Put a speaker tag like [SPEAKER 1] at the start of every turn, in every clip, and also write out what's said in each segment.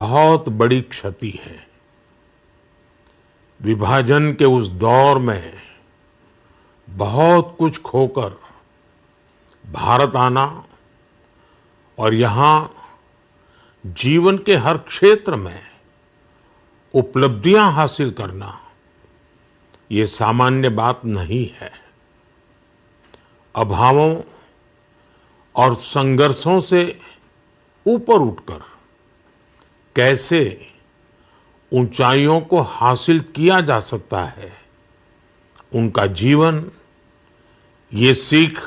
[SPEAKER 1] बहुत बड़ी क्षति है। विभाजन के उस दौर में बहुत कुछ खोकर भारत आना और यहाँ जीवन के हर क्षेत्र में उपलब्धियां हासिल करना, ये सामान्य बात नहीं है। अभावों और संघर्षों से ऊपर उठकर कैसे ऊंचाइयों को हासिल किया जा सकता है, उनका जीवन ये सीख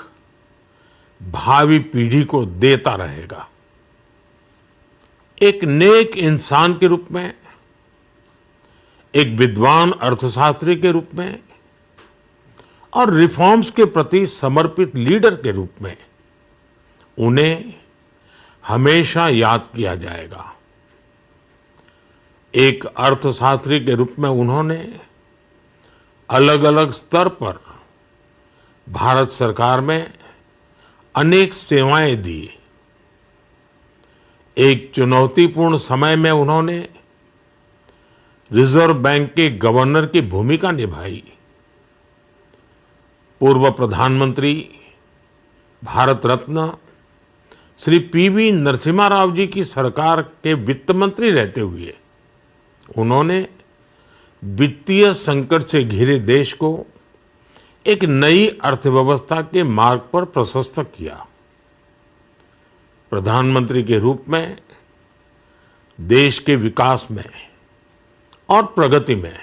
[SPEAKER 1] भावी पीढ़ी को देता रहेगा। एक नेक इंसान के रूप में, एक विद्वान अर्थशास्त्री के रूप में और रिफॉर्म्स के प्रति समर्पित लीडर के रूप में उन्हें हमेशा याद किया जाएगा। एक अर्थशास्त्री के रूप में उन्होंने अलग अलग स्तर पर भारत सरकार में अनेक सेवाएं दी। एक चुनौतीपूर्ण समय में उन्होंने रिजर्व बैंक के गवर्नर की भूमिका निभाई। पूर्व प्रधानमंत्री भारत रत्न श्री पीवी नरसिम्हा राव जी की सरकार के वित्त मंत्री रहते हुए उन्होंने वित्तीय संकट से घिरे देश को एक नई अर्थव्यवस्था के मार्ग पर प्रशस्त किया। प्रधानमंत्री के रूप में देश के विकास में और प्रगति में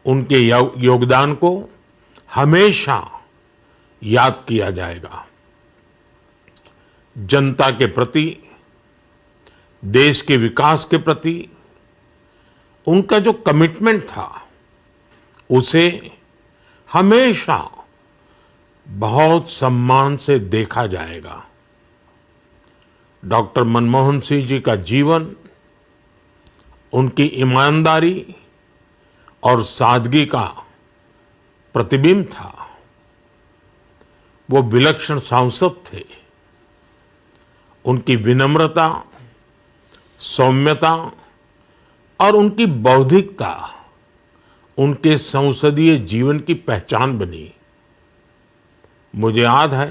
[SPEAKER 1] उनके योगदान को हमेशा याद किया जाएगा। जनता के प्रति, देश के विकास के प्रति उनका जो कमिटमेंट था, उसे हमेशा बहुत सम्मान से देखा जाएगा। डॉक्टर मनमोहन सिंह जी का जीवन उनकी ईमानदारी और सादगी का प्रतिबिंब था। वो विलक्षण सांसद थे। उनकी विनम्रता, सौम्यता और उनकी बौद्धिकता उनके संसदीय जीवन की पहचान बनी। मुझे याद है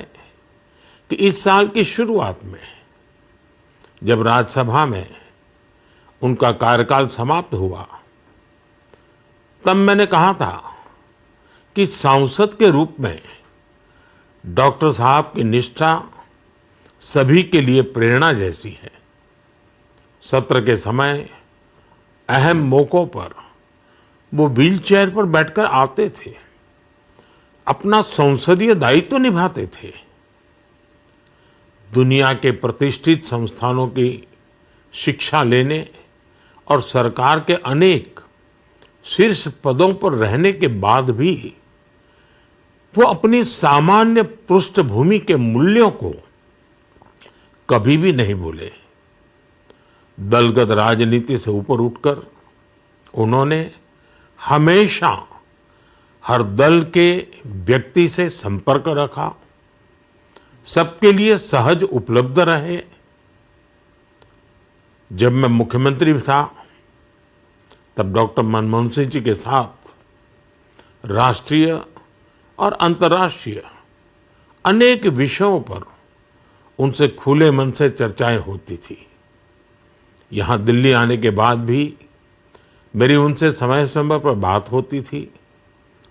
[SPEAKER 1] कि इस साल की शुरुआत में जब राज्यसभा में उनका कार्यकाल समाप्त हुआ, तब मैंने कहा था कि सांसद के रूप में डॉक्टर साहब की निष्ठा सभी के लिए प्रेरणा जैसी है। सत्र के समय अहम मौकों पर वो व्हीलचेयर पर बैठकर आते थे, अपना संसदीय दायित्व निभाते थे। दुनिया के प्रतिष्ठित संस्थानों की शिक्षा लेने और सरकार के अनेक शीर्ष पदों पर रहने के बाद भी वो अपनी सामान्य पृष्ठभूमि के मूल्यों को कभी भी नहीं भूले। दलगत राजनीति से ऊपर उठकर उन्होंने हमेशा हर दल के व्यक्ति से संपर्क रखा, सबके लिए सहज उपलब्ध रहे। जब मैं मुख्यमंत्री था, तब डॉक्टर मनमोहन सिंह जी के साथ राष्ट्रीय और अंतर्राष्ट्रीय अनेक विषयों पर उनसे खुले मन से चर्चाएं होती थी। यहाँ दिल्ली आने के बाद भी मेरी उनसे समय समय पर बात होती थी,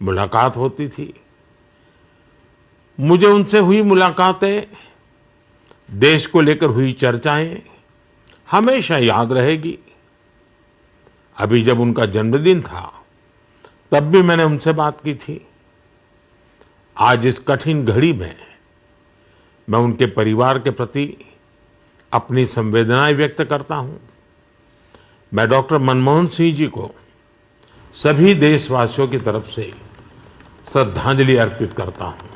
[SPEAKER 1] मुलाकात होती थी। मुझे उनसे हुई मुलाकातें, देश को लेकर हुई चर्चाएं हमेशा याद रहेगी। अभी जब उनका जन्मदिन था, तब भी मैंने उनसे बात की थी। आज इस कठिन घड़ी में मैं उनके परिवार के प्रति अपनी संवेदनाएं व्यक्त करता हूं। मैं डॉक्टर मनमोहन सिंह जी को सभी देशवासियों की तरफ से श्रद्धांजलि अर्पित करता हूं।